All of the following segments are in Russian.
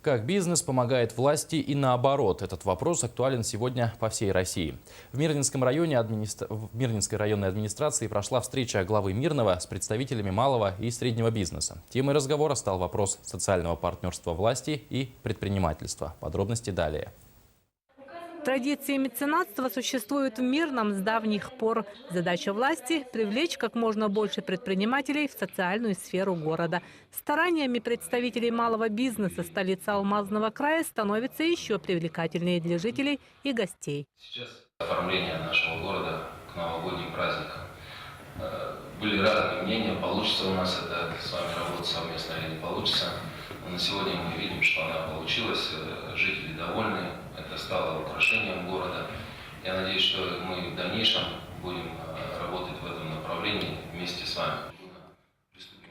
Как бизнес помогает власти и наоборот? Этот вопрос актуален сегодня по всей России. В Мирнинской районной администрации прошла встреча главы Мирного с представителями малого и среднего бизнеса. Темой разговора стал вопрос социального партнерства власти и предпринимательства. Подробности далее. Традиции меценатства существуют в Мирном с давних пор. Задача власти – привлечь как можно больше предпринимателей в социальную сферу города. Стараниями представителей малого бизнеса столица Алмазного края становится еще привлекательнее для жителей и гостей. Сейчас оформление нашего города к новогодним праздникам. Были разные мнения, получится у нас это с вами работа совместно или не получится. Но на сегодня мы видим, что она получилась, жители довольны, это стало украшением города. Я надеюсь, что мы в дальнейшем будем работать в этом направлении вместе с вами.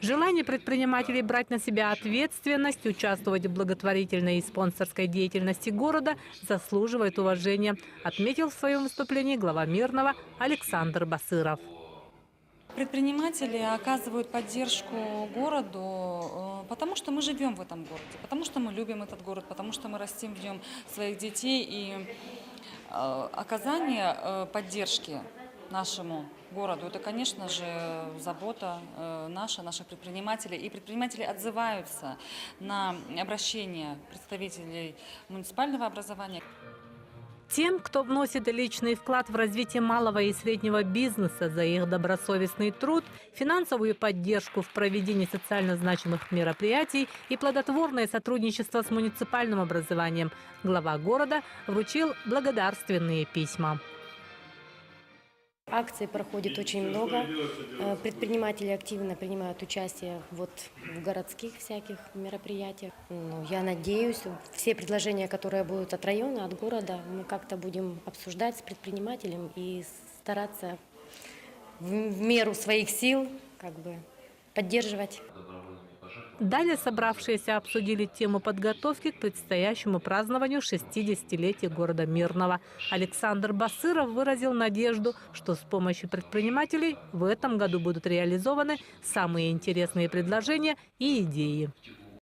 Желание предпринимателей брать на себя ответственность, участвовать в благотворительной и спонсорской деятельности города заслуживает уважения, отметил в своем выступлении глава Мирного Александр Басыров. Предприниматели оказывают поддержку городу, потому что мы живем в этом городе, потому что мы любим этот город, потому что мы растим в нем своих детей. И оказание поддержки нашему городу – это, конечно же, забота наших предпринимателей. И предприниматели отзываются на обращение представителей муниципального образования. Тем, кто вносит личный вклад в развитие малого и среднего бизнеса за их добросовестный труд, финансовую поддержку в проведении социально значимых мероприятий и плодотворное сотрудничество с муниципальным образованием, глава города вручил благодарственные письма. Акций проходит очень много. Предприниматели активно принимают участие в городских всяких мероприятиях. Я надеюсь, все предложения, которые будут от района, от города, мы как-то будем обсуждать с предпринимателем и стараться в меру своих сил поддерживать. Далее собравшиеся обсудили тему подготовки к предстоящему празднованию 60-летия города Мирного. Александр Басыров выразил надежду, что с помощью предпринимателей в этом году будут реализованы самые интересные предложения и идеи.